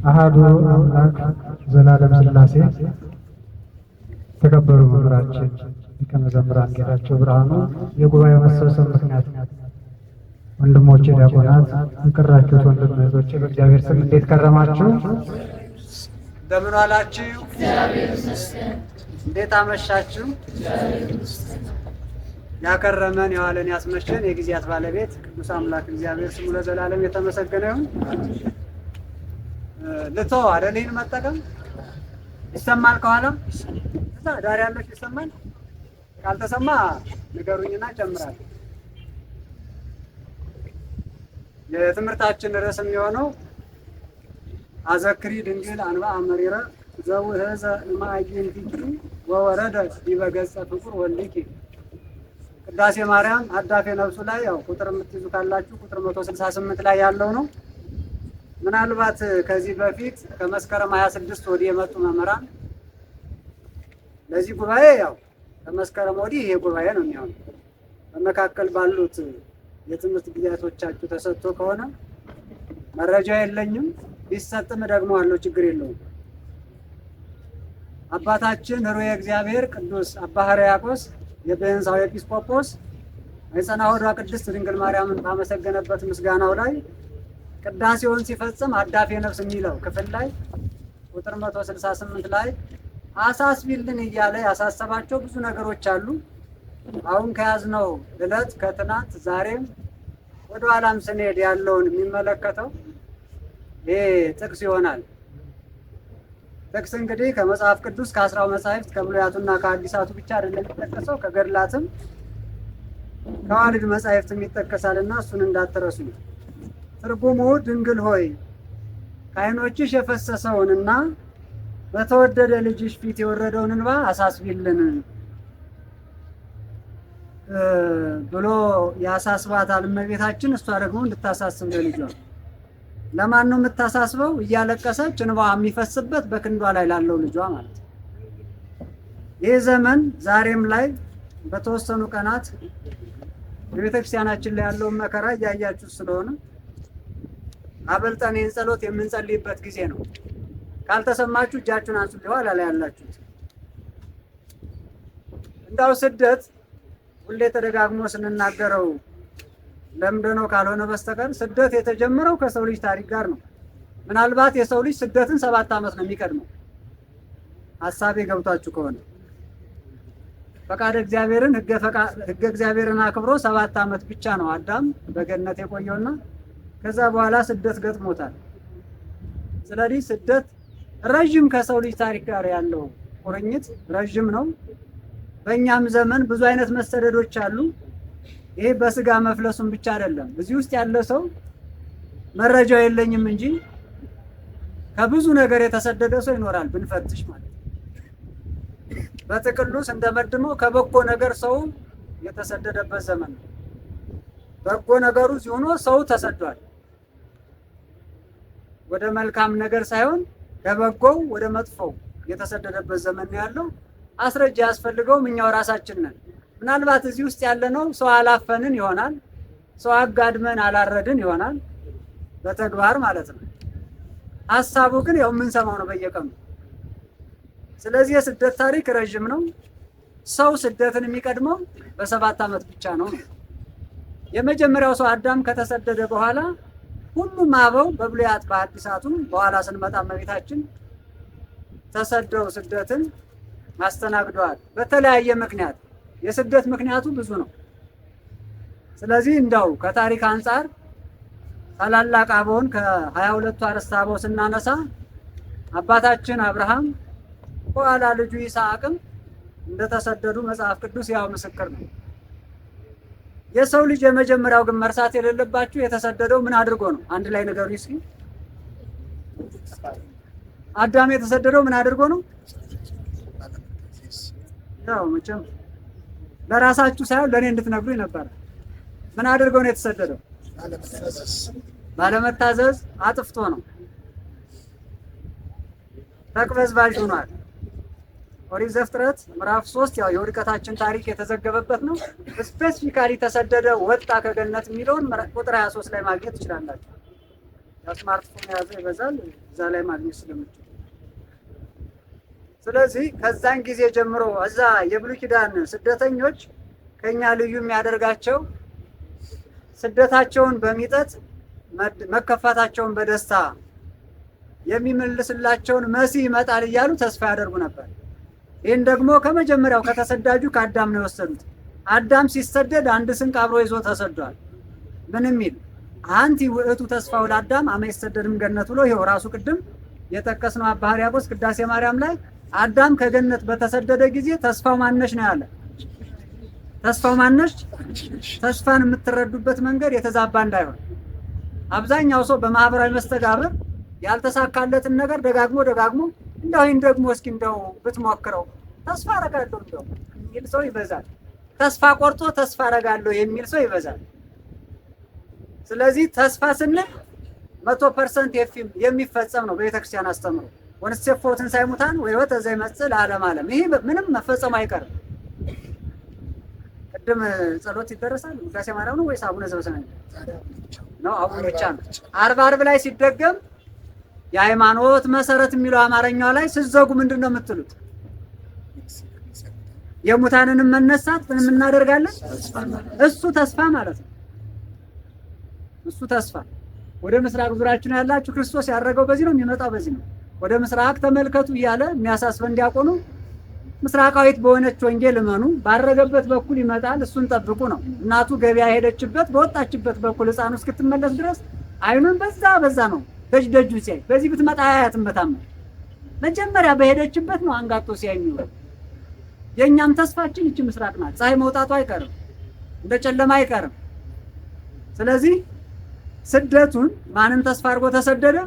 አሃዱ አምላክ ዘላለም ሥላሴ ተከበሩ መምህራችን ሊቀ መዘምራን ጌታቸው ብርሃኑ፣ የጉባኤው መሰብሰብ ምክንያት ወንድሞቼ ዲያቆናት፣ የቀራችሁት ወንድም እህቶቼ በእግዚአብሔር ስም እንዴት ከረማችሁ? እንደምን ዋላችሁ? እንዴት አመሻችሁ? ያከረመን የዋለን ያስመሸን የጊዜያት ባለቤት ቅዱስ አምላክ እግዚአብሔር ስሙ ለዘላለም የተመሰገነ ይሁን። ልተው አይደል? ይህን መጠቀም ይሰማል? ከኋላ እዛ ዳር ያለች ይሰማል? ካልተሰማ ንገሩኝና ጨምራለሁ። የትምህርታችን ርዕስ የሚሆነው አዘክሪ ድንግል አንባ አመሪረ ዘውህዘ እማይንቲኪ ወወረደ ዲበ ገጸ ፍቁር ወልኪ። ቅዳሴ ማርያም አዳፌ ነፍሱ ላይ ያው ቁጥር የምትይዙ ካላችሁ ቁጥር 168 ላይ ያለው ነው። ምናልባት ከዚህ በፊት ከመስከረም 26 ወዲህ የመጡ መምህራን ለዚህ ጉባኤ ያው ከመስከረም ወዲህ ይሄ ጉባኤ ነው የሚሆነው። በመካከል ባሉት የትምህርት ጊዜያቶቻችሁ ተሰጥቶ ከሆነ መረጃ የለኝም፣ ቢሰጥም ደግሞ አለው ችግር የለውም። አባታችን ኅሩየ እግዚአብሔር ቅዱስ አባ ሕርያቆስ የብህንሳው ኤጲስቆጶስ የጸና ሆዷ ቅድስት ድንግል ማርያምን ባመሰገነበት ምስጋናው ላይ ቅዳሴውን ሲፈጽም አዳፌ ነፍስ የሚለው ክፍል ላይ ቁጥር 168 ላይ አሳስቢልን እያለ ያሳሰባቸው ብዙ ነገሮች አሉ። አሁን ከያዝነው ዕለት ከትናንት ዛሬም ወደ ኋላም ስንሄድ ያለውን የሚመለከተው ይሄ ጥቅስ ይሆናል። ጥቅስ እንግዲህ ከመጽሐፍ ቅዱስ ከ10 መጻሕፍት ከብሉያቱና ከአዲሳቱ ብቻ አይደለም የሚጠቀሰው፣ ከገድላትም ከዋልድ መጻሕፍትም ይጠቀሳልና እሱን እንዳትረሱ። ትርጉሙ ድንግል ሆይ ከዓይኖችሽ የፈሰሰውንና በተወደደ ልጅሽ ፊት የወረደውን እንባ አሳስቢልን ብሎ ያሳስባታል እመቤታችን። እሷ ደግሞ እንድታሳስብ ለልጇ። ለማን ነው የምታሳስበው? እያለቀሰች እንባዋ የሚፈስበት በክንዷ ላይ ላለው ልጇ ማለት ነው። ይህ ዘመን ዛሬም ላይ በተወሰኑ ቀናት በቤተክርስቲያናችን ላይ ያለውን መከራ እያያችሁ ስለሆነ አበልጠን ይህን ጸሎት የምንጸልይበት ጊዜ ነው። ካልተሰማችሁ እጃችሁን አንሱ። ኋላ ላይ ያላችሁት እንዳው ስደት ሁሌ ተደጋግሞ ስንናገረው ለምንድነው ካልሆነ በስተቀር ስደት የተጀመረው ከሰው ልጅ ታሪክ ጋር ነው። ምናልባት የሰው ልጅ ስደትን 7 ዓመት ነው የሚቀድመው። ሐሳቤ ገብቷችሁ ከሆነ ፈቃደ እግዚአብሔርን ሕገ እግዚአብሔርን አክብሮ 7 ዓመት ብቻ ነው አዳም በገነት የቆየውና ከዛ በኋላ ስደት ገጥሞታል። ስለዚህ ስደት ረጅም ከሰው ልጅ ታሪክ ጋር ያለው ቁርኝት ረጅም ነው። በእኛም ዘመን ብዙ አይነት መሰደዶች አሉ። ይሄ በስጋ መፍለሱን ብቻ አይደለም። እዚህ ውስጥ ያለ ሰው መረጃው የለኝም እንጂ ከብዙ ነገር የተሰደደ ሰው ይኖራል ብንፈትሽ ማለት ነው። በጥቅሉ እንደመድመው ከበጎ ነገር ሰው የተሰደደበት ዘመን ነው። በጎ ነገሩ ሲሆን ሰው ተሰዷል። ወደ መልካም ነገር ሳይሆን ከበጎው ወደ መጥፎው የተሰደደበት ዘመን ነው ያለው። አስረጃ ያስፈልገውም እኛው ራሳችን ነን። ምናልባት እዚህ ውስጥ ያለነው ሰው አላፈንን ይሆናል፣ ሰው አጋድመን አላረድን ይሆናል፣ በተግባር ማለት ነው። ሀሳቡ ግን ያው የምንሰማው ነው በየቀኑ። ስለዚህ የስደት ታሪክ ረጅም ነው። ሰው ስደትን የሚቀድመው በ7 ዓመት ብቻ ነው። የመጀመሪያው ሰው አዳም ከተሰደደ በኋላ ሁሉም አበው በብሉያት በአዲሳቱም በኋላ ስንመጣ እመቤታችን ተሰደው ስደትን አስተናግደዋል። በተለያየ ምክንያት የስደት ምክንያቱ ብዙ ነው። ስለዚህ እንዳው ከታሪክ አንጻር ታላላቅ አበውን ከ22ቱ አርዕስተ አበው ስናነሳ አባታችን አብርሃም በኋላ ልጁ ይስሐቅም እንደተሰደዱ መጽሐፍ ቅዱስ ያው ምስክር ነው። የሰው ልጅ የመጀመሪያው ግን መርሳት የሌለባችሁ የተሰደደው ምን አድርጎ ነው? አንድ ላይ ንገሩኝ እስኪ። አዳም የተሰደደው ምን አድርጎ ነው? ያው መቼም ለራሳችሁ ሳይሆን ለኔ እንድትነግሩኝ ነበር። ምን አድርጎ ነው የተሰደደው? ባለመታዘዝ አጥፍቶ ነው። ተቅበዝባዥ ሆኗል። ኦሪት ዘፍጥረት ምዕራፍ 3 ያው የውድቀታችን ታሪክ የተዘገበበት ነው። ስፔሲፊካሊ ተሰደደ ወጣ ከገነት የሚለውን ቁጥር 23 ላይ ማግኘት ትችላላችሁ። ስማርትፎን የያዘ ይበዛል እዛ ላይ ማግኘት ስለምችል። ስለዚህ ከዛን ጊዜ ጀምሮ እዛ የብሉይ ኪዳን ስደተኞች ከኛ ልዩ የሚያደርጋቸው ስደታቸውን በሚጠት መከፋታቸውን በደስታ የሚመልስላቸውን መሲህ ይመጣል እያሉ ተስፋ ያደርጉ ነበር። ይህን ደግሞ ከመጀመሪያው ከተሰዳጁ ከአዳም ነው የወሰዱት። አዳም ሲሰደድ አንድ ስንቅ አብሮ ይዞ ተሰዷል። ምን የሚል አንቲ ውእቱ ተስፋው ለአዳም አመ ይሰደድም ገነት ብሎ ይኸው ራሱ ቅድም የጠቀስነው አባ ሕርያቆስ ቅዳሴ ማርያም ላይ አዳም ከገነት በተሰደደ ጊዜ ተስፋው ማነሽ ነው ያለ። ተስፋው ማነሽ? ተስፋን የምትረዱበት መንገድ የተዛባ እንዳይሆን። አብዛኛው ሰው በማህበራዊ መስተጋብር ያልተሳካለትን ነገር ደጋግሞ እንደው ይህን ደግሞ እስኪ እንደው ብትሞክረው ተስፋ አረጋለሁ እንደው የሚል ሰው ይበዛል። ተስፋ ቆርጦ ተስፋ አረጋለሁ የሚል ሰው ይበዛል። ስለዚህ ተስፋ ስንል 100% የሚፈጸም ነው በቤተክርስቲያን አስተምሮ። ወንሴፎ ትንሣኤ ሙታን ወሕይወት ዘኢይመጽእ ለዓለመ ዓለም። ይሄ ምንም መፈጸሙ አይቀርም። ቅድም ጸሎት ይደረሳል ውዳሴ ማርያም ነው ወይስ አቡነ ዘበሰማያት ነው? አቡነ ብቻ ነው። ዓርብ ላይ ሲደገም የሃይማኖት መሰረት የሚለው አማርኛው ላይ ስትዘጉ ምንድን ነው የምትሉት? የሙታንንም መነሳት ምን እናደርጋለን? እሱ ተስፋ ማለት ነው። እሱ ተስፋ ወደ ምስራቅ ዙራችሁ ያላችሁ ክርስቶስ ያደረገው በዚህ ነው፣ የሚመጣው በዚህ ነው። ወደ ምስራቅ ተመልከቱ እያለ የሚያሳስበን እንዲያቆኑ ምስራቃዊት በሆነች ወንጌል እመኑ፣ ባረገበት በኩል ይመጣል እሱን ጠብቁ ነው። እናቱ ገበያ ሄደችበት በወጣችበት በኩል ሕፃኑ እስክትመለስ ድረስ አይኑን በዛ ነው ደጁ ሲያይ፣ በዚህ ብትመጣ አያያትም በታመን መጀመሪያ በሄደችበት ነው አንጋጦ ሲያይ የሚውለው። የእኛም ተስፋችን ይቺ ምስራቅ ናት። ፀሐይ መውጣቱ አይቀርም፣ እንደ ጨለማ አይቀርም። ስለዚህ ስደቱን ማንን ተስፋ አድርጎ ተሰደደ?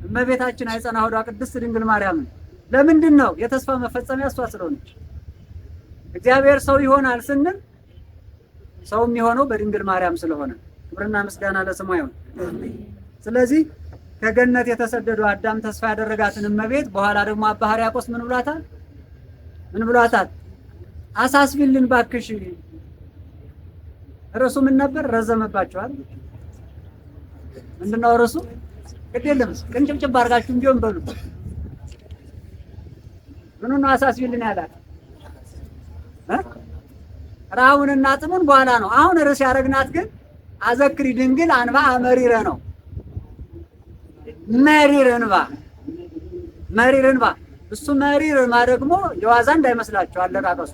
እመቤታችን አይጸና ሆዷ ቅድስት ድንግል ማርያምን። ለምንድን ነው? የተስፋ መፈጸሚያ እሷ ስለሆነች። እግዚአብሔር ሰው ይሆናል ስንል ሰው የሚሆነው በድንግል ማርያም ስለሆነ ክብርና ምስጋና ለስሟ ይሁን። ስለዚህ ከገነት የተሰደደው አዳም ተስፋ ያደረጋትን እመቤት በኋላ ደግሞ አባ ሕርያቆስ ምን ብሏታል? አሳስቢልን ባክሽ። ርዕሱ ምን ነበር? ረዘመባችኋል። ምንድነው ርዕሱ? ግድ የለም ቅንጭብጭብ አድርጋችሁ እንዲሆን በሉ። ምኑን ነው አሳስቢልን ያላት? ረሃቡንና ጥሙን በኋላ ነው። አሁን ርዕስ ያደረግናት ግን አዘክሪ ድንግል አንባ መሪረ ነው። መሪር እንባ እሱ መሪር እንባ ደግሞ የዋዛ እንዳይመስላችሁ አለቃቀሱ።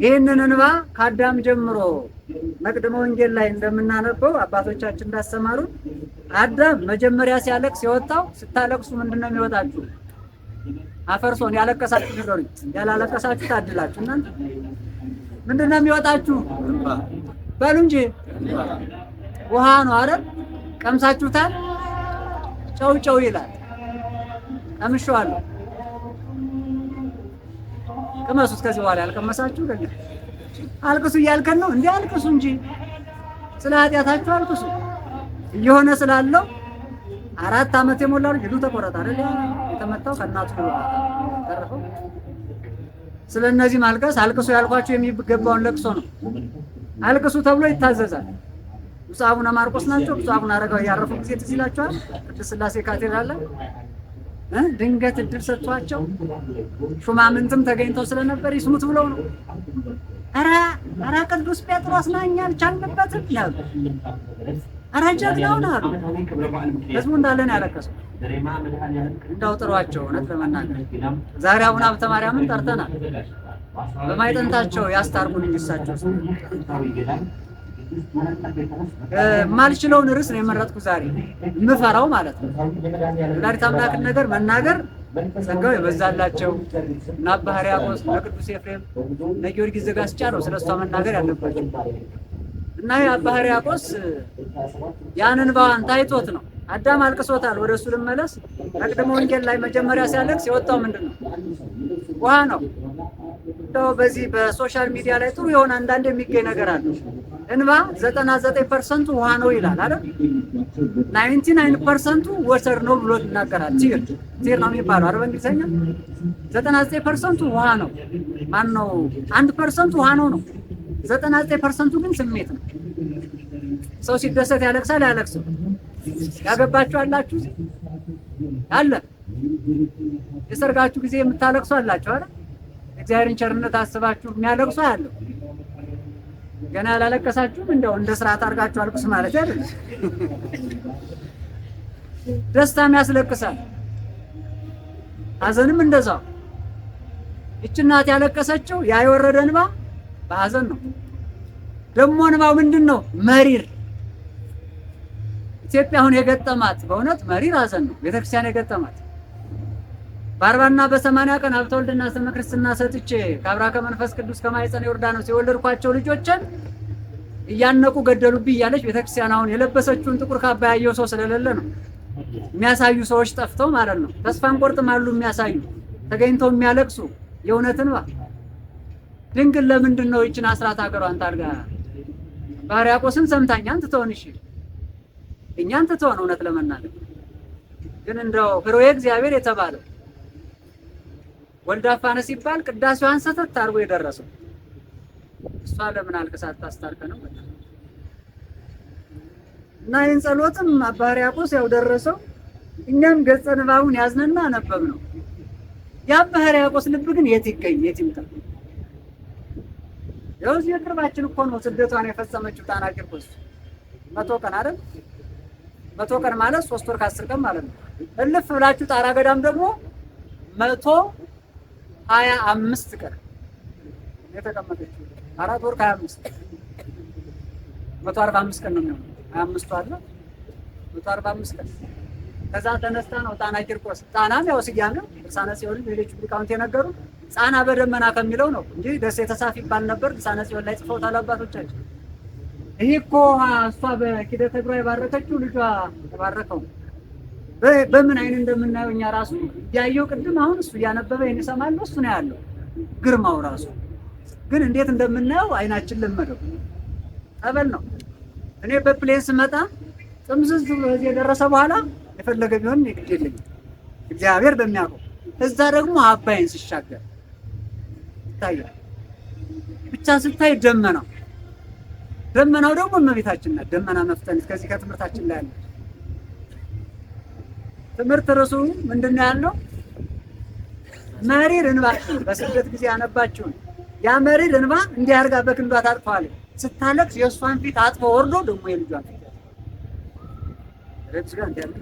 ይህንን እንባ ከአዳም ጀምሮ መቅድመ ወንጌል ላይ እንደምናነበው አባቶቻችን እንዳስተማሩ አዳም መጀመሪያ ሲያለቅስ የወጣው ስታለቅሱ ምንድን ነው የሚወጣችሁ? አፈርሶን ያለቀሳችሁ ንገሩኝ። ያላለቀሳችሁ ታድላችሁ። እናንተ ምንድን ነው የሚወጣችሁ? በሉ እንጂ ውሃ ነው አይደል? ቀምሳችሁታል? ጨው ይላል። ቀምሼዋለሁ። ቅመሱት። ከዚህ በኋላ ያልቀመሳችሁ አልቅሱ እያልከን ነው እንዴ? አልቅሱ እንጂ ስለ ኃጢአታችሁ አልቅሱ። እየሆነ ስላለው 4 ዓመት የሞላው ልጅ ተቆረጠ አይደል? የተመታው ከእናቱ ተረፈው። ስለነዚህ ማልቀስ አልቅሱ ያልኳችሁ የሚገባውን ለቅሶ ነው። አልቅሱ ተብሎ ይታዘዛል። ብፁዕ አቡነ ማርቆስ ናቸው። ብፁዕ አቡነ አረጋዊ ያረፉ ጊዜ ትዝ ይላችኋል። ቅድስት ሥላሴ ካቴድራል ላይ ድንገት እድል ሰጥቷቸው ሹማምንትም ተገኝተው ስለነበር ይስሙት ብለው ነው። ኧረ ቅዱስ ጴጥሮስ ነኝ አልቻልንበትም ያሉ፣ ኧረ ጀግናው ነው አሉ። ህዝቡ እንዳለ ነው ያለቀሰው። እንዳው ጥሯቸው። እውነት ለመናገር ዛሬ አቡነ ሀብተ ማርያምን ጠርተናል። በማይጠንታቸው ያስታርቁን እንጂ እሳቸው ማልችለውን ርዕስ ነው የመረጥኩ ዛሬ፣ የምፈራው ማለት ነው። ወላዲተ አምላክን ነገር መናገር ጸጋው የበዛላቸው እና አባ ሕርያቆስ እና ቅዱስ ኤፍሬም እና ጊዮርጊስ ዘጋስጫ ነው ስለሷ መናገር ያለባቸው። እና የአባ ሕርያቆስ ያን እንባዋን ታይቶት ነው። አዳም አልቅሶታል። ወደ እሱ ልመለስ። መቅድመ ወንጌል ላይ መጀመሪያ ሲያለቅስ የወጣው ምንድን ነው? ውሃ ነው። እንደው በዚህ በሶሻል ሚዲያ ላይ ጥሩ የሆነ አንዳንድ የሚገኝ ነገር አለ። እንባ 99% ውሃ ነው ይላል አይደል? 99% ወተር ነው ብሎ ይናገራል። ቲር ነው የሚባለው አይደል? በእንግሊዝኛ 99% ውሃ ነው። ማን ነው 1% ውሃ ነው ነው 99% ግን ስሜት ነው። ሰው ሲደሰት ያለቅሳል አያለቅስም? ያገባችሁ አላችሁ አለ። የሰርጋችሁ ጊዜ የምታለቅሱ አላችሁ አይደል? እግዚአብሔርን ቸርነት አስባችሁ የሚያለቅሱ አያለሁ። ገና ያላለቀሳችሁም እንደው እንደ ስርዓት አድርጋችሁ አልቅሱ ማለት አይደለም። ደስታም ያስለቅሳል፣ ሐዘንም እንደዛው። ይህች እናት ያለቀሰችው ያ የወረደ እንባ በሐዘን ነው። ደግሞ እንባው ምንድን ነው? መሪር። ኢትዮጵያ አሁን የገጠማት በእውነት መሪር ሐዘን ነው። ቤተክርስቲያን የገጠማት በ40 እና በ80 ቀን ሀብተ ወልድና ስመ ክርስትና ሰጥቼ ከአብራ ከመንፈስ ቅዱስ ከማኅፀነ ዮርዳኖስ የወለድኳቸው ልጆችን እያነቁ ገደሉብኝ እያለች ቤተክርስቲያን አሁን የለበሰችውን ጥቁር ካባ ያየው ሰው ስለሌለ ነው። የሚያሳዩ ሰዎች ጠፍተው ማለት ነው። ተስፋ እንቆርጥም አሉ የሚያሳዩ ተገኝተው የሚያለቅሱ የእውነት እንባ። ድንግል ለምንድን ነው ይችን አስራት ሀገሯን ታርጋ ባርያቆስን ሰምታኝ አንተ ተሆን እሺ እኛን ትተውን እውነት ለመናገር ግን እንደው ፍሬ እግዚአብሔር የተባለው ወልደ አፋነ ሲባል ቅዳሴዋን ሰተት አድርጎ የደረሰው እሷ ለምን አልቅሳ ታስታርቀ ነው እና ይህን ጸሎትም አባ ሕርያቆስ ያው ደረሰው። እኛም ገጸ ንባቡን ያዝነና አነበብ ነው። የአባ ሕርያቆስ ልብ ግን የት ይገኝ የት ይምጣ? ያው እዚህ የቅርባችን እኮ ነው ስደቷን የፈጸመችው ጣና ቂርቆስ 100 ቀን አይደል? 100 ቀን ማለት 3 ወር ከ10 ቀን ማለት ነው። እልፍ ብላችሁ ጣራ ገዳም ደግሞ 125 ቀን የተቀመጠችው 4 ወር ከ25 145 ቀን ነው የሚሆነው። 25 አለ 145 ቀን። ከዛ ተነስታ ነው ጣና ቂርቆስ። ጣናም ያው ስያሜው ድርሳነ ጽዮን ሌሎች ሊቃውንት የነገሩ ጣና በደመና ከሚለው ነው እንጂ ደሴተ ሳፍ ይባል ነበር። ድርሳነ ጽዮን ላይ ጽፈውታል አባቶቻችን። ይሄ እኮ እሷ በኪደተ እግሯ የባረከችው ልጇ ተባረከው በምን አይን እንደምናየው እኛ ራሱ ያየው ቅድም አሁን እሱ እያነበበ ይሄን እሰማለሁ እሱ ነው ያለው ግርማው ራሱ ግን እንዴት እንደምናየው አይናችን ለመደው ጠበል ነው። እኔ በፕሌን ስመጣ ጥምዝዝ ብሎ እዚህ የደረሰ በኋላ የፈለገ ቢሆን ንግድ የለኝም እግዚአብሔር በሚያውቀው። እዛ ደግሞ አባይን ሲሻገር ይታያል። ብቻ ስታይ ደመናው ደግሞ እመቤታችን ናት። ደመና መፍጠን ከዚህ ከትምህርታችን ላይ ያለ ትምህርት ርዕሱ ምንድነው ያለው? መሪር እንባ በስደት ጊዜ ያነባችውን ያ መሪር እንባ እንዲህ አድርጋ በክንዷ ታጥፈዋለች። ስታለቅስ የእሷን ፊት አጥፎ ወርዶ ደግሞ የልጇን ፊት ረብስ ጋር እንዲያለ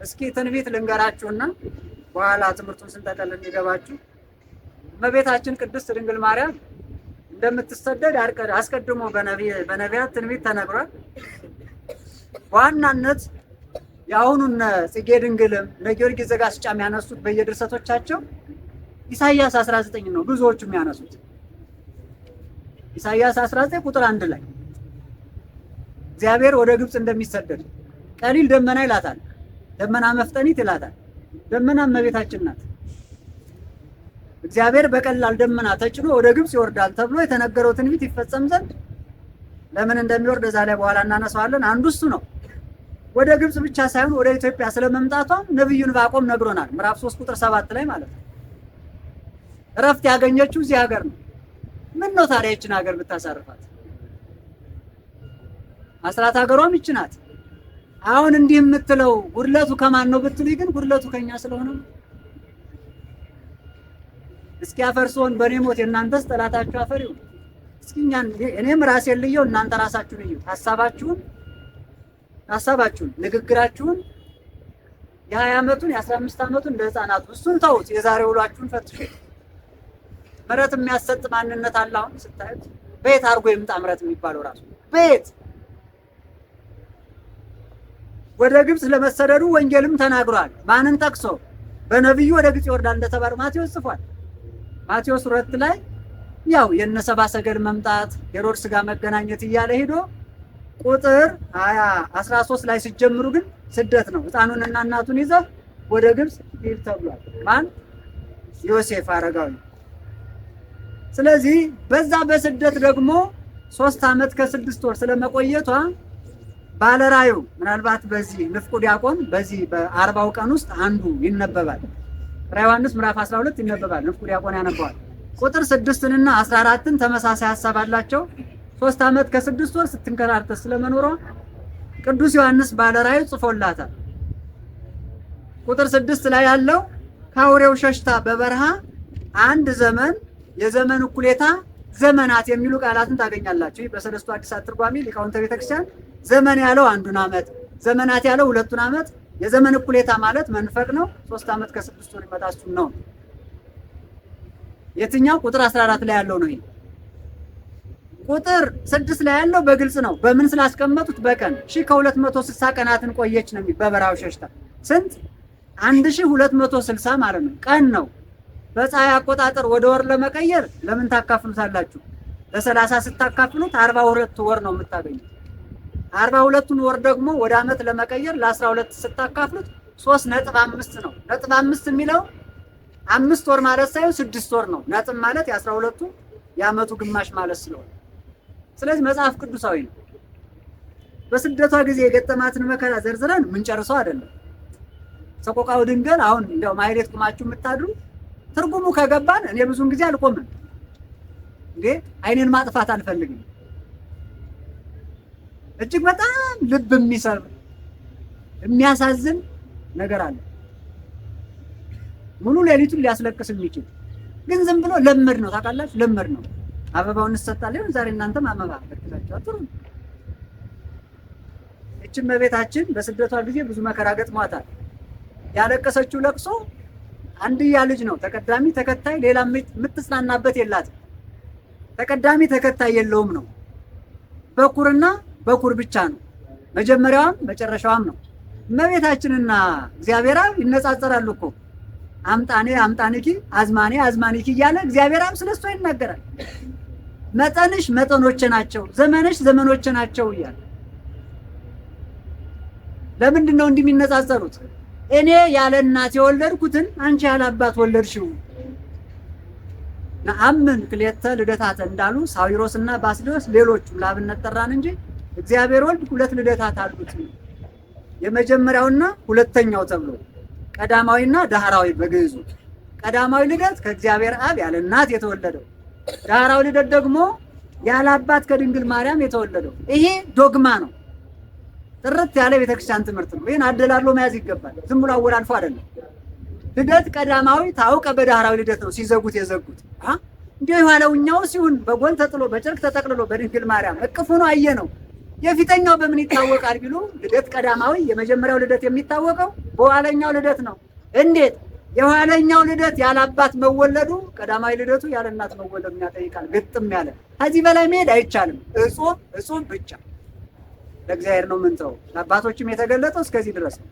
እስኪ ትንቢት ልንገራችሁና በኋላ ትምህርቱን ስንጠቀል እንዲገባችሁ። እመቤታችን ቅድስት ድንግል ማርያም እንደምትሰደድ አስቀድሞ በነቢያት ትንቢት ተነግሯል። በዋናነት የአሁኑን ጽጌ ድንግልም ለጊዮርጊስ ዘጋስጫም ያነሱት በየድርሰቶቻቸው ኢሳይያስ 19 ነው ብዙዎቹ የሚያነሱት። ኢሳይያስ 19 ቁጥር 1 ላይ እግዚአብሔር ወደ ግብጽ እንደሚሰደድ ቀሊል ደመና ይላታል። ደመና መፍጠኒት ይላታል። ደመና እመቤታችን ናት። እግዚአብሔር በቀላል ደመና ተጭኖ ወደ ግብጽ ይወርዳል ተብሎ የተነገረው ትንቢት ይፈጸም ዘንድ ለምን እንደሚወርድ እዛ ላይ በኋላ እናነሳዋለን። አንዱ እሱ ነው። ወደ ግብጽ ብቻ ሳይሆን ወደ ኢትዮጵያ ስለመምጣቷም ነብዩ ዕንባቆም ነግሮናል። ምዕራፍ 3 ቁጥር 7 ላይ ማለት ነው። እረፍት ያገኘችው እዚህ ሀገር ነው። ምን ነው ታዲያ ይችን ሀገር ብታሳርፋት? አስራት ሀገሯም ይች ናት። አሁን እንዲህ የምትለው ጉድለቱ ከማን ነው ብትሉኝ ግን ጉድለቱ ከኛ ስለሆነ ነው። እስኪ አፈርሶን በኔ ሞት የእናንተስ ጠላታችሁ አፈር ይሁን። እስኪ እኔም ራሴን ልየው፣ እናንተ ራሳችሁን እዩ። ሐሳባችሁን ንግግራችሁን የ20 ዓመቱን የ15 ዓመቱን ለህፃናቱ እሱን ተውት። የዛሬ ውሏችሁን ፈትሹ። ምሕረት የሚያሰጥ ማንነት አለ። አሁን ስታዩት ቤት አድርጎ ይምጣ ምሕረት የሚባለው ራሱ ቤት ወደ ግብጽ ለመሰደዱ ወንጌልም ተናግሯል። ማንን ጠቅሶ? በነብዩ ወደ ግብጽ ይወርዳል እንደተባለ ማቴዎስ ጽፏል። ማቴዎስ 2 ላይ ያው የነሰባ ሰገል መምጣት ሄሮድስ ጋር መገናኘት እያለ ሄዶ ቁጥር 13 ላይ ሲጀምሩ ግን ስደት ነው። ህፃኑንና እናቱን ይዘው ወደ ግብጽ ሂድ ተብሏል። ማን? ዮሴፍ አረጋዊ። ስለዚህ በዛ በስደት ደግሞ 3 ዓመት ከ6 ወር ስለመቆየቷ ባለራዩ ምናልባት በዚህ ንፍቁ ዲያቆን በዚህ በ40 ቀን ውስጥ አንዱ ይነበባል። ራዕየ ዮሐንስ ምዕራፍ 12 ይነበባል። ንፍቁ ዲያቆን ያነበዋል። ቁጥር 6ንና 14ን ተመሳሳይ ሐሳብ አላቸው። 3 ዓመት ከ6 ወር ስትንከራተት ስለመኖሯ ቅዱስ ዮሐንስ ባለራእይ ጽፎላታል። ቁጥር 6 ላይ ያለው ከአውሬው ሸሽታ በበረሃ አንድ ዘመን፣ የዘመን እኩሌታ፣ ዘመናት የሚሉ ቃላትን ታገኛላችሁ። በሰለስቱ ሐዲሳት ትርጓሜ ሊቃውንተ ቤተክርስቲያን ዘመን ያለው አንዱን ዓመት፣ ዘመናት ያለው 2ቱን ዓመት፣ የዘመን እኩሌታ ማለት መንፈቅ ነው። 3 ዓመት ከ6 ወር ይመጣ እሱን ነው። የትኛው ቁጥር 14 ላይ ያለው ነው? ይሄ ቁጥር 6 ላይ ያለው በግልጽ ነው። በምን ስላስቀመጡት? በቀን 1260 ቀናትን ቆየች ነው የሚል። በበረሃው ሸሽታ ስንት? 1260 ማለት ነው። ቀን ነው። በፀሐይ አቆጣጠር ወደ ወር ለመቀየር ለምን ታካፍሉታላችሁ? ለ30 ስታካፍሉት 42 ወር ነው የምታገኙት። 42ቱን ወር ደግሞ ወደ ዓመት ለመቀየር ለ12 ስታካፍሉት 3.5 ነው። ነጥብ 5 የሚለው 5 ወር ማለት ሳይሆን 6 ወር ነው። ነጥብ ማለት የ12ቱ የዓመቱ ግማሽ ማለት ስለሆነ፣ ስለዚህ መጽሐፍ ቅዱሳዊ ነው። በስደቷ ጊዜ የገጠማትን መከራ ዘርዝረን የምንጨርሰው አይደለም። ሰቆቃወ ድንግል አሁን እንደው ማህሌት ቁማችሁ የምታድሩ ትርጉሙ ከገባን እኔ ብዙን ጊዜ አልቆምም እንዴ አይኔን ማጥፋት አልፈልግም። እጅግ በጣም ልብ የሚሰብር የሚያሳዝን ነገር አለ። ሙሉ ሌሊቱን ሊያስለቅስ የሚችል ግን ዝም ብሎ ለመድ ነው። ታውቃላችሁ፣ ለመድ ነው። አበባውን እንሰጣለን ዛሬ እናንተም አበባ አድርጋችሁ አጥሩ። እቺ እመቤታችን በስደቷ ጊዜ ብዙ መከራ ገጥሟታል። ያለቀሰችው ለቅሶ አንድያ ልጅ ነው። ተቀዳሚ ተከታይ ሌላ የምትጽናናበት የላትም። ተቀዳሚ ተከታይ የለውም ነው። በኩርና በኩር ብቻ ነው። መጀመሪያዋም መጨረሻዋም ነው። እመቤታችንና እግዚአብሔር አብ ይነጻጸራሉ እኮ። አምጣኔ አምጣንኪ፣ አዝማኔ አዝማንኪ እያለ እግዚአብሔር አብ ስለሷ ይናገራል። መጠንሽ መጠኖቼ ናቸው፣ ዘመንሽ ዘመኖቼ ናቸው እያለ። ለምንድን ነው እንዲህ የሚነጻጸሩት? እኔ ያለ እናት የወለድኩትን አንቺ ያለ አባት ወለድሽው። ነአምን ክልኤተ ልደታተ እንዳሉ ሳዊሮስና ባስልዮስ ሌሎቹም ለአብነት ጠራን እንጂ እግዚአብሔር ወልድ 2 ልደታት አሉት። የመጀመሪያውና ሁለተኛው ተብሎ ቀዳማዊና ዳህራዊ በግዕዙ። ቀዳማዊ ልደት ከእግዚአብሔር አብ ያለ እናት የተወለደው፣ ዳህራዊ ልደት ደግሞ ያለ አባት ከድንግል ማርያም የተወለደው። ይሄ ዶግማ ነው። ጥርት ያለ ቤተክርስቲያን ትምህርት ነው። ይሄን አደላሎ መያዝ ይገባል። ዝም ብሎ አወላልፎ አይደለም። ልደት ቀዳማዊ ታውቀ በዳህራዊ ልደት ነው ሲዘጉት የዘጉት። እንዲሁ የኋለውኛው ሲሆን በጎል ተጥሎ በጨርቅ ተጠቅልሎ በድንግል ማርያም እቅፍ ሆኖ አየ ነው። የፊተኛው በምን ይታወቃል ቢሉ ልደት ቀዳማዊ የመጀመሪያው ልደት የሚታወቀው በኋለኛው ልደት ነው። እንዴት? የኋለኛው ልደት ያለ አባት መወለዱ ቀዳማዊ ልደቱ ያለ እናት መወለዱን ያጠይቃል። ግጥም ያለ ከዚህ በላይ መሄድ አይቻልም። እጹብ ብቻ ለእግዚአብሔር ነው ምንተው። ለአባቶችም የተገለጠው እስከዚህ ድረስ ነው።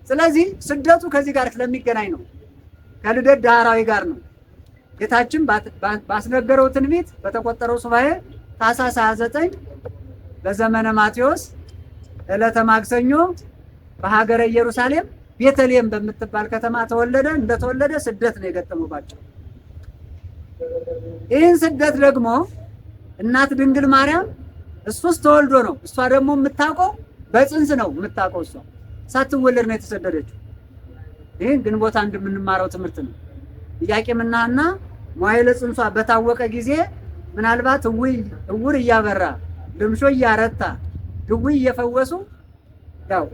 ስለዚህ ስደቱ ከዚህ ጋር ስለሚገናኝ ነው። ከልደት ዳህራዊ ጋር ነው። ጌታችን ባስነገረው ትንቢት በተቆጠረው ሱባኤ ታኅሳስ 29 በዘመነ ማቴዎስ ዕለተ ማክሰኞ በሀገረ ኢየሩሳሌም ቤተልሔም በምትባል ከተማ ተወለደ። እንደተወለደ ስደት ነው የገጠመባቸው። ይህን ስደት ደግሞ እናት ድንግል ማርያም እሱስ ተወልዶ ነው። እሷ ደግሞ የምታውቀው በጽንስ ነው የምታውቀው። እሷ ሳትወለድ ነው የተሰደደችው። ይህን ግንቦት አንድ የምንማረው ትምህርት ነው። ኢያቄምና ሐና መዋዕለ ጽንሷ በታወቀ ጊዜ ምናልባት እውር እያበራ ልምሾ እያረታ ድውይ እየፈወሱ ያው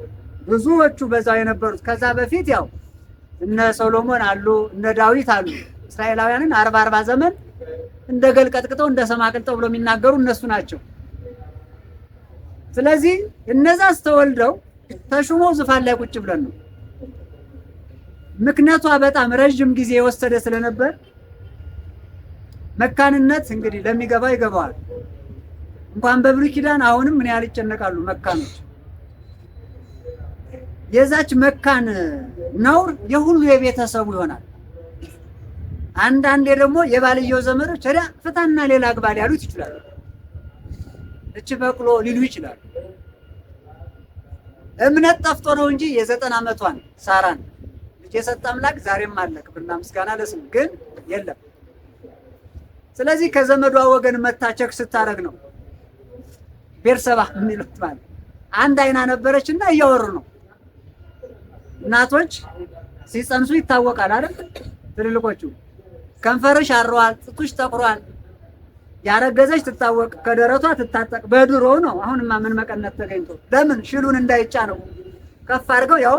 ብዙዎቹ በዛው የነበሩት ከዛ በፊት ያው እነ ሶሎሞን አሉ፣ እነ ዳዊት አሉ። እስራኤላውያንን 40 ዘመን እንደ ገል ቀጥቅጠው እንደ ሰም አቅልጠው ብሎ የሚናገሩ እነሱ ናቸው። ስለዚህ እነዛስ ተወልደው ተሹሞ ዙፋን ላይ ቁጭ ብለን ነው። ምክንያቷ በጣም ረጅም ጊዜ የወሰደ ስለነበር መካንነት እንግዲህ ለሚገባ ይገባዋል። እንኳን በብሉይ ኪዳን አሁንም ምን ያህል ይጨነቃሉ መካኖች። የዛች መካን ነውር የሁሉ የቤተሰቡ ይሆናል። አንዳንዴ ደግሞ የባልየው ዘመዶች ሄዳ ፍታና ሌላ አግባ ሊያሉት ይችላሉ። እቺ በቅሎ ሊሉ ይችላሉ። እምነት ጠፍቶ ነው እንጂ የ90 ዓመቷን ሳራን ልጅ የሰጠ አምላክ ዛሬም አለ። ክብርና ምስጋና ለስሙ ግን የለም። ስለዚህ ከዘመዷ ወገን መታቸክ ስታረግ ነው ቤርሰባ የሚሉት ማለት አንድ አይና ነበረችና እያወሩ ነው። እናቶች ሲጸንሱ ይታወቃል አይደል? ትልልቆቹ ከንፈርሽ አሯል፣ ጥጡሽ ጠቁሯል። ያረገዘች ትታወቅ፣ ከደረቷ ትታጠቅ። በድሮ ነው። አሁንማ ምን መቀነት ተገኝቶ ለምን ሽሉን እንዳይጫነው ከፍ አድርገው። ያው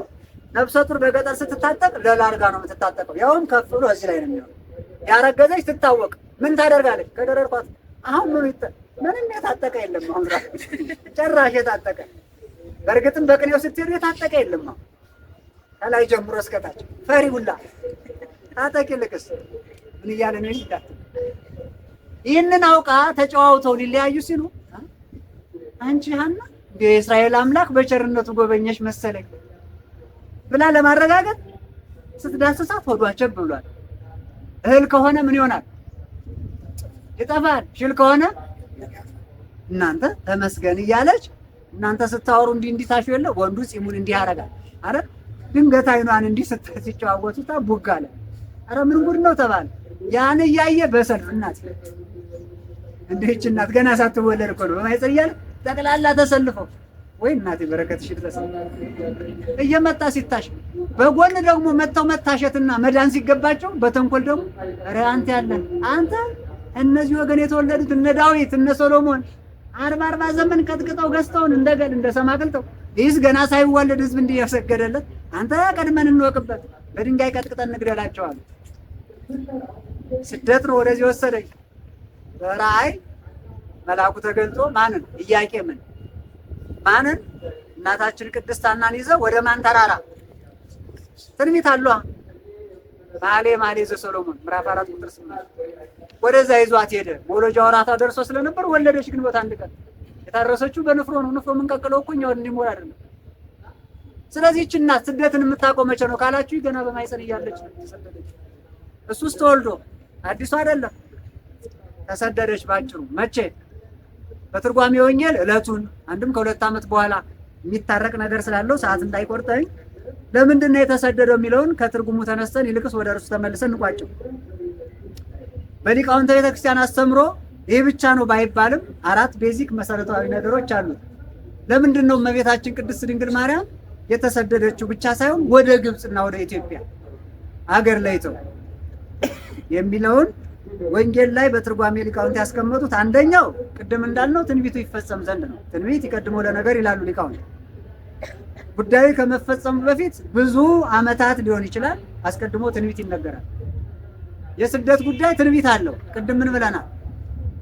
ነፍሰ ጡር በገጠር ስትታጠቅ ለላ አድርጋ ነው የምትታጠቀው። ያውም ከፍ ብሎ እዚህ ላይ ነው የሚሆነው። ያረገዘች ትታወቅ፣ ምን ታደርጋለች? ከደረቷ አሁን ምንም የታጠቀ የለም። አሁን ጭራሽ የታጠቀ በእርግጥም በቅኔው ስትሄዱ የታጠቀ የለም። አሁን ከላይ ጀምሮ እስከታች ፈሪ ሁላ ታጠቅ ይልቅስ ምን እያለ ነው ይላል። ይህንን አውቃ ተጨዋውተው ሊለያዩ ሲሉ አንቺ ሐና የእስራኤል አምላክ በቸርነቱ ጎበኘሽ መሰለኝ ብላ ለማረጋገጥ ስትዳስሳት ሆዷቸው ብሏል። እህል ከሆነ ምን ይሆናል? ይጠፋል። ሽል ከሆነ እናንተ ተመስገን እያለች እናንተ ስታወሩ እንዲህ ታሹ የለ ወንዱ ጺሙን እንዲህ ያረጋል። አረ ድንገት አይኗን እንዲህ ሲጨዋወቱታ ቡግ አለ። አረ ምን ጉድ ነው ተባለ። ያን እያየ በሰልፍ እናት እንዴች እናት ገና ሳትወለድ እኮ ነው በማይጸር እያለ ጠቅላላ ተሰልፈው ወይ እናቴ በረከትሽ ድረስ እየመጣ ሲታሽ በጎን ደግሞ መተው መታሸትና መዳን ሲገባቸው በተንኮል ደግሞ አረ አንተ ያለ አንተ እነዚህ ወገን የተወለዱት እነ ዳዊት እነ ሶሎሞን 40 ዘመን ቀጥቅጠው ገዝተውን እንደገል እንደሰማቅልተው ይህስ ገና ሳይወለድ ህዝብ እንዲህ ያሰገደለት አንተ ቀድመን እንወቅበት በድንጋይ ቀጥቅጠን እንግደላቸዋለን። ስደት ነው ወደዚህ ወሰደኝ። በራእይ መልአኩ ተገልጦ ማንን? ኢያቄምን ማንን? እናታችን ቅድስት ሐናን ይዘው ወደ ማን ተራራ? ትንቢት አሏ መኃልየ ዘሰሎሞን ምዕራፍ 4 ቁጥር 8 ወደዛ ይዟት ሄደ። መውለጃ ወራታ ደርሶ ስለነበር ወለደች። ግንቦት አንድ ቀን የታረሰችው በንፍሮ ነው። ንፍሮ የምንቀቅለው እኮ እኛው እንዲሞላ አይደለም። ስለዚህ እቺ እናት ስደትን የምታውቀው መቼ ነው ካላችሁ ገና በማይፀን እያለች ነው ተሰደደች። እሱስ ተወልዶ አዲሱ አይደለም ተሰደደች። ባጭሩ መቼ? በትርጓሜ ወንጌል ዕለቱን አንድም ከ2 ዓመት በኋላ የሚታረቅ ነገር ስላለው ሰዓት እንዳይቆርጠኝ ለምንድን ነው የተሰደደው የሚለውን ከትርጉሙ ተነስተን ይልቅስ ወደ እርሱ ተመልሰን እንቋጨው። በሊቃውንተ ቤተክርስቲያን አስተምሮ ይህ ብቻ ነው ባይባልም 4 ቤዚክ መሰረታዊ ነገሮች አሉት። ለምንድን ነው እመቤታችን ቅድስት ድንግል ማርያም የተሰደደችው ብቻ ሳይሆን ወደ ግብፅና ወደ ኢትዮጵያ አገር ለይተው የሚለውን ወንጌል ላይ በትርጓሜ ሊቃውንት ያስቀመጡት አንደኛው ቅድም እንዳልነው ትንቢቱ ይፈጸም ዘንድ ነው። ትንቢት ይቀድሞ ለነገር ይላሉ ሊቃውንት። ጉዳዩ ከመፈጸሙ በፊት ብዙ ዓመታት ሊሆን ይችላል። አስቀድሞ ትንቢት ይነገራል። የስደት ጉዳይ ትንቢት አለው። ቅድም ምን ብለናል?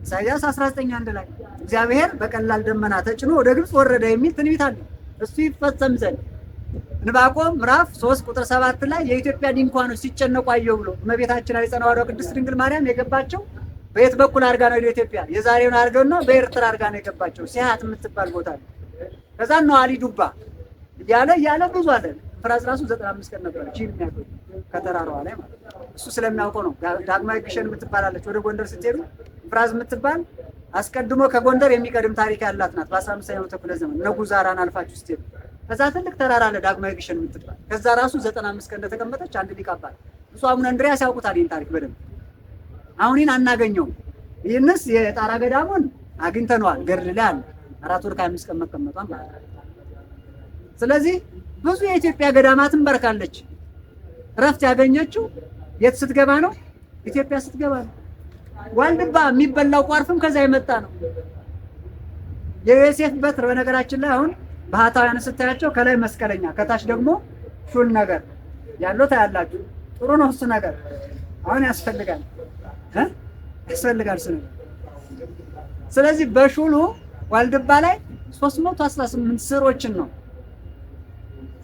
ኢሳይያስ 19:1 ላይ እግዚአብሔር በቀላል ደመና ተጭኖ ወደ ግብፅ ወረደ የሚል ትንቢት አለ። እሱ ይፈጸም ዘንድ ዕንባቆም ምዕራፍ 3 ቁጥር 7 ላይ የኢትዮጵያ ድንኳኖች ሲጨነቁ አየሁ ብሎ እመቤታችን አፄ ተዋሕዶ ቅድስት ድንግል ማርያም የገባቸው በየት በኩል አድርጋ ነው? ወደ ኢትዮጵያ የዛሬውን አድርገውና በኤርትራ አድርጋ ነው የገባቸው። ሲያት የምትባል ቦታ ነው። ከዛ ነው አሊ ዱባ እያለ ብዙ አለ። ፍራዝ ራሱ 95 ቀን ነበር ጂን የሚያቆይ ከተራራዋ ላይ ማለት ነው። እሱ ስለሚያውቀው ነው። ዳግማዊ ግሸን የምትባላለች ወደ ጎንደር ስትሄዱ ፍራዝ የምትባል አስቀድሞ ከጎንደር የሚቀድም ታሪክ ያላት ናት። በ15ኛው ክፍለ ዘመን ነጉዛራን አልፋችሁ ስትሄዱ ከዛ ትልቅ ተራራ አለ ዳግማዊ ግሸን የምትባል። ከዛ ራሱ 95 ቀን እንደተቀመጠች አንድ ሊቅ አባት እሱ አቡነ እንድርያስ ያውቁታል ይህን ታሪክ በደንብ። አሁን ይህን አናገኘውም። ይህንስ የጣራ ገዳሙን አግኝተነዋል። ገድል ላይ አለ 4 ወር ከ5 ቀን መቀመጧን ማለት ነው። ስለዚህ ብዙ የኢትዮጵያ ገዳማትን በርካለች። እረፍት ያገኘችው የት ስትገባ ነው? ኢትዮጵያ ስትገባ ነው። ዋልድባ የሚበላው ቋርፍም ከዛ የመጣ ነው። የዮሴፍ በትር በነገራችን ላይ አሁን ባህታውያን ስታያቸው ከላይ መስቀለኛ ከታች ደግሞ ሹል ነገር ያለው ታያላችሁ። ጥሩ ነው እሱ ነገር። አሁን ያስፈልጋል እሱ ነገር። ስለዚህ በሹሉ ዋልድባ ላይ 318 ስሮችን ነው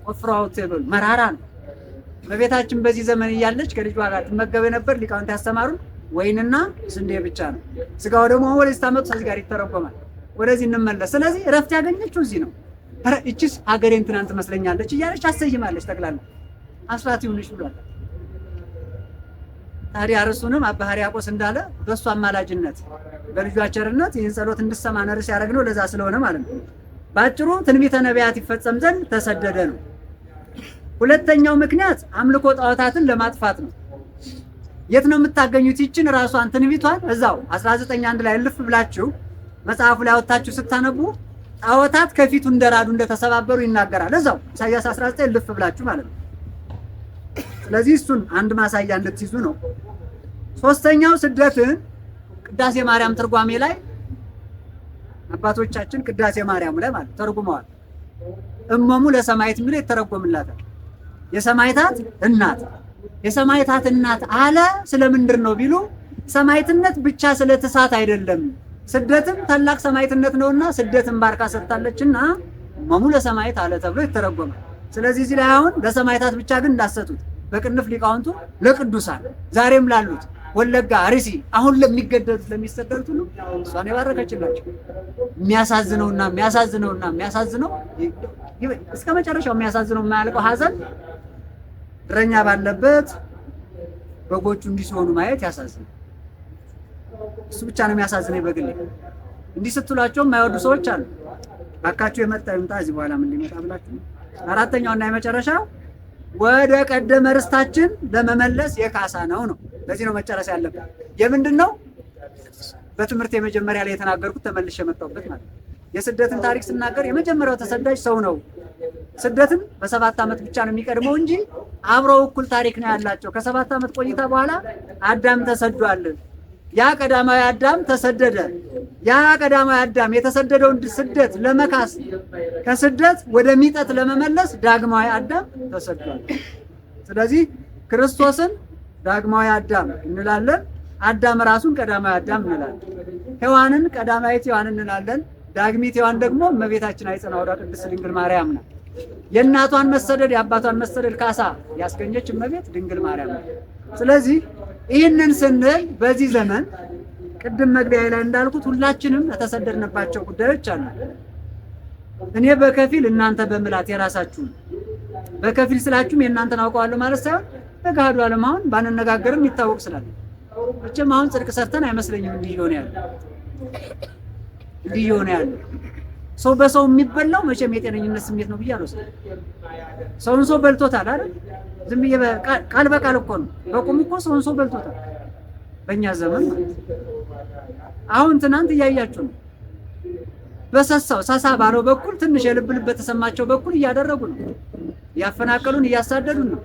ቆፍረው ተበሉ። መራራ ነው። በቤታችን በዚህ ዘመን እያለች ከልጇ ጋር ትመገብ የነበር ሊቃውንት ያስተማሩን ወይንና ስንዴ ብቻ ነው። ስጋው ደግሞ ወደዚህ ታመጡ ከዚህ ጋር ይተረጎማል። ወደዚህ እንመለስ። ስለዚህ እረፍት ያገኘችው እዚህ ነው። ኧረ እቺስ ሀገሬን ትናንት ትመስለኛለች እያለች አሰይማለች። ጠቅላላ አስራት ይሁንሽ ብሏል። ታዲያ እርሱንም አባ ሕርያቆስ እንዳለ በእሱ አማላጅነት በልጇ ቸርነት ይህን ጸሎት እንድሰማ ነርስ ያደረግነው ለዛ ስለሆነ ማለት ነው። ባጭሩ ትንቢተ ነቢያት ይፈጸም ዘንድ ተሰደደ ነው። ሁለተኛው ምክንያት አምልኮ ጣዖታትን ለማጥፋት ነው። የት ነው የምታገኙት? ይችን ራሷን ትንቢቷን እዛው 19:1 ላይ ልፍ ብላችሁ መጽሐፉ ላይ አወጣችሁ ስታነቡ ጣዖታት ከፊቱ እንደራዱ እንደተሰባበሩ ይናገራል። እዛው ኢሳይያስ 19 ልፍ ብላችሁ ማለት ነው። ስለዚህ እሱን አንድ ማሳያ እንድትይዙ ነው። ሶስተኛው ስደትን ቅዳሴ ማርያም ትርጓሜ ላይ አባቶቻችን ቅዳሴ ማርያም ላይ ማለት ተርጉመዋል። እመሙ ለሰማዕት የሚለው ይተረጎምላታል። የሰማዕታት እናት የሰማዕታት እናት አለ ስለምንድን ነው ቢሉ ሰማዕትነት ብቻ ስለ ትሳት አይደለም፣ ስደትም ታላቅ ሰማዕትነት ነውና ስደትን ባርካ ሰጥታለችና እመሙ ለሰማዕት አለ ተብሎ ይተረጎማል። ስለዚህ እዚህ ላይ አሁን ለሰማዕታት ብቻ ግን እንዳሰጡት በቅንፍ ሊቃውንቱ ለቅዱሳን ዛሬም ላሉት ወለጋ፣ አርሲ አሁን ለሚገደሉት ለሚሰደዱት ሁሉ እሷን የባረከችላቸው የሚያሳዝነውና የሚያሳዝነው እስከ መጨረሻው የሚያሳዝነው የማያልቀው ሀዘን እረኛ ባለበት በጎቹ እንዲህ ሲሆኑ ማየት ያሳዝናል። እሱ ብቻ ነው የሚያሳዝነኝ በግሌ። እንዲህ ስትሏቸው የማይወዱ ሰዎች አሉ። አካችሁ የመጣ ይምጣ እዚህ በኋላ ምን ሊመጣ ብላችሁ። አራተኛውና የመጨረሻው ወደ ቀደመ ርስታችን ለመመለስ የካሳ ነው። ለዚህ ነው መጨረስ ያለበት። የምንድን ነው? በትምህርት የመጀመሪያ ላይ የተናገርኩት ተመልሼ የመጣሁበት ማለት ነው። የስደትን ታሪክ ስናገር የመጀመሪያው ተሰዳጅ ሰው ነው። ስደትን በ7 ዓመት ብቻ ነው የሚቀድመው እንጂ አብረው እኩል ታሪክ ነው ያላቸው። ከ7 ዓመት ቆይታ በኋላ አዳም ተሰዷል። ያ ቀዳማዊ አዳም ተሰደደ። ያ ቀዳማዊ አዳም የተሰደደውን ስደት ለመካስ ከስደት ወደ ሚጠት ለመመለስ ዳግማዊ አዳም ተሰዷል። ስለዚህ ክርስቶስን ዳግማዊ አዳም እንላለን። አዳም ራሱን ቀዳማዊ አዳም እንላለን። ሔዋንን ቀዳማዊት ሔዋን እንላለን። ዳግሚት ሔዋን ደግሞ እመቤታችን አይጸና ወዳ ቅድስት ድንግል ማርያም ናት። የእናቷን መሰደድ የአባቷን መሰደድ ካሳ ያስገኘች እመቤት ድንግል ማርያም ናት። ስለዚህ ይህንን ስንል በዚህ ዘመን ቅድም መግቢያ ላይ እንዳልኩት ሁላችንም የተሰደድንባቸው ጉዳዮች አሉ። እኔ በከፊል እናንተ በምላት የራሳችሁ በከፊል ስላችሁም የእናንተን አውቀዋለሁ ማለት ሳይሆን በገሃዱ ዓለም አሁን ባንነጋገርም ይታወቅ ስላለ መቼም አሁን ጽድቅ ሰርተን አይመስለኝም እንዲህ ይሆን ያለ ሰው በሰው የሚበላው መቼም የጤነኝነት ስሜት ነው ብዬ አልወስድም። ሰውን ሰው በልቶታል አይደል? ዝም ብዬ ቃል በቃል እኮ ነው። በቁም እኮ ሰውን ሰው በልቶታል በእኛ ዘመን ማለት። አሁን ትናንት እያያችሁ ነው። በሰሳው ሳሳ ባለው በኩል ትንሽ የልብ ልብ በተሰማቸው በኩል እያደረጉ ነው። ያፈናቀሉን እያሳደዱን ነው።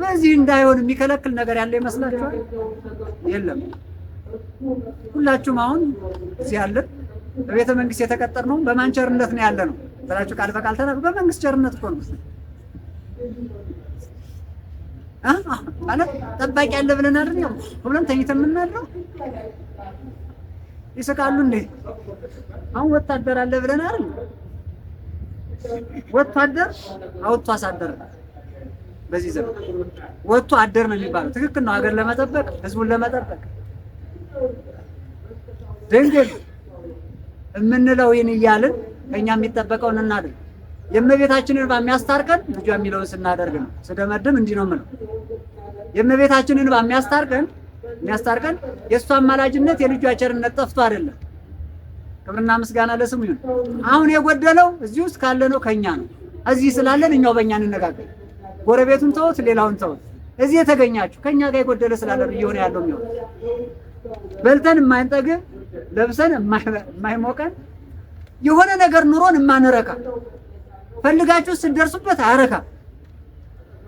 በዚህ እንዳይሆን የሚከለክል ነገር ያለ ይመስላችኋል? የለም። ሁላችሁም አሁን እዚህ ያለን በቤተ መንግስት የተቀጠርነው በማን ቸርነት ነው ያለ ነው ብላችሁ ቃል በቃል ተናገሩ። በመንግስት ቸርነት እኮ ነው ማለት ጠባቂ ያለ ብለን አይደል ነው ብለን ተኝተን የምናድረው። ይስቃሉ እንዴ? አሁን ወታደር አለ ብለን አይደል? ወታደር አውጥቶ አሳደረ። በዚህ ዘመን ወጥቶ አደር ነው የሚባለው። ትክክል ነው። ሀገር ለመጠበቅ ህዝቡን ለመጠበቅ ድንግል የምንለው ይህን እያልን ከኛ የሚጠበቀውን እናድርግ። የእመቤታችንን እንባ የሚያስታርቀን ልጇ የሚለውን ስናደርግ ነው። ስደመድም እንዲህ ነው የምለው። የእመቤታችንን እንባ የሚያስታርቀን የእሷ አማላጅነት የልጇ ቸርነት ጠፍቶ አይደለም። ክብርና ምስጋና ለስሙ ይሁን። አሁን የጎደለው እዚህ ውስጥ ካለ ነው ከኛ ነው። እዚህ ስላለን እኛው በእኛ እንነጋገር። ጎረቤቱን ተውት፣ ሌላውን ተውት። እዚህ የተገኛችሁ ከኛ ጋር የጎደለ ስላለ እየሆነ ያለው የሚሆን በልተን የማንጠግብ ለብሰን የማይሞቀን የሆነ ነገር ኑሮን የማንረካ ፈልጋችሁ ስትደርሱበት አያረካ።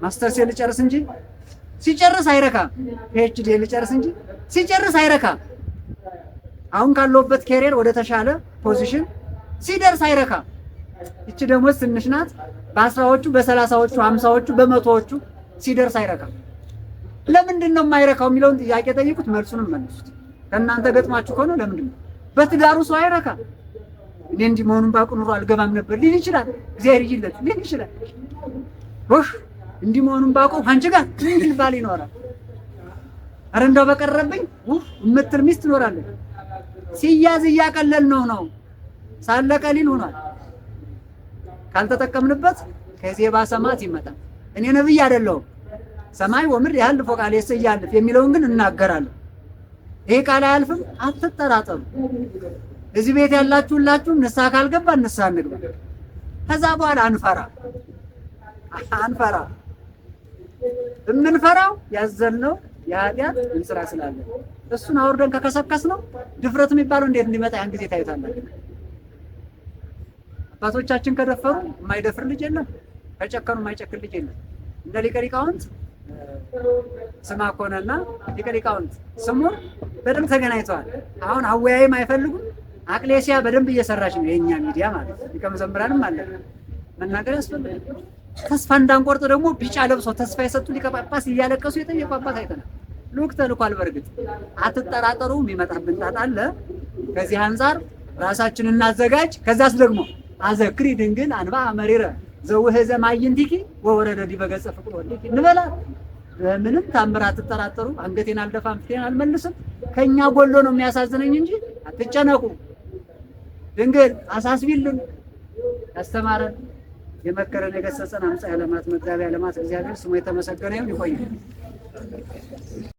ማስተርስ ልጨርስ እንጂ ሲጨርስ አይረካም። ፒኤችዲ ልጨርስ እንጂ ሲጨርስ አይረካም። አሁን ካለውበት ካሪየር ወደ ተሻለ ፖዚሽን ሲደርስ አይረካም። እቺ ደግሞ ትንሽ ናት። በ10ዎቹ በ30ዎቹ 50ዎቹ በ100ዎቹ ሲደርስ አይረካም። ለምንድን ነው የማይረካው የሚለውን ጥያቄ ጠይቁት፣ መልሱንም መልሱት። ከእናንተ ገጥማችሁ ከሆነ ለምንድን ነው በትዳሩ ሰው አይረካም? እኔ እንዲህ መሆኑን ባውቅ ኑሮ አልገባም ነበር ሊል ይችላል። እግዚአብሔር ይጅለት ሊል ይችላል። እንዲህ መሆኑን ባውቅ አንቺ ጋር ምን ባል ይኖራል? አረ እንደው በቀረብኝ የምትል ሚስት ትኖራለች። ሲያዝ እያቀለል ነው ሳለ ቀሊል ሆኗል። ካልተጠቀምንበት ከዚህ ባሰማት ይመጣል። እኔ ነብይ አይደለሁም። ሰማይ ወምድር ያህል ፎቃል ያልፍ የሚለውን ግን እናገራለሁ። ይሄ ቃል አያልፍም፣ አትጠራጠሩ። እዚህ ቤት ያላችሁ ሁላችሁ ንስሐ ካልገባ ንስሐ እንግባ። ከዛ በኋላ አንፈራ። የምንፈራው ያዘልነው የኃጢአት እንስራ ስላለ እሱን አውርደን ከከሰከስ ነው ድፍረት የሚባለው እንዴት እንዲመጣ ያን ጊዜ ታዩታላችሁ። አባቶቻችን ከደፈሩ የማይደፍር ልጅ የለም፣ ከጨከኑ የማይጨክን ልጅ የለም። እንደ ሊቀ ሊቃውንት ስማ ኮነና ሊቀ ሊቃውንት ስሙን በደንብ ተገናኝተዋል። አሁን አወያይም አይፈልጉም። አቅሌሲያ በደንብ እየሰራች ነው የኛ ሚዲያ ማለት ነው። ሊቀ መዘምራንም አለ መናገር ያስፈልጋል። ተስፋ እንዳንቆርጥ ደግሞ ቢጫ ለብሶ ተስፋ የሰጡ ሊቀ ጳጳስ እያለቀሱ የጠየቁ አባት አይተናል። ልዑክ ተልኳል። በእርግጥ አትጠራጠሩ፣ የሚመጣብን ጣጣ አለ። ከዚህ አንጻር ራሳችንን እናዘጋጅ። ከዛስ ደግሞ አዘክሪ ድንግል አንባ መሪረ ዘውህዘ ማይንቲኪ ወወረደ ዲበ ገጸ ፍቅር ወልኪ እንበላ። በምንም ታምር አትጠራጠሩ። አንገቴን አልደፋም፣ ፊቴን አልመልስም። ከኛ ጎሎ ነው የሚያሳዝነኝ እንጂ አትጨነቁ። ድንግል አሳስቢልን። ያስተማረን የመከረን የገሰጸን አምሳየ ዓለማት መጋቢያ ዓለማት እግዚአብሔር ስሙ የተመሰገነ ይሁን። ይቆያል።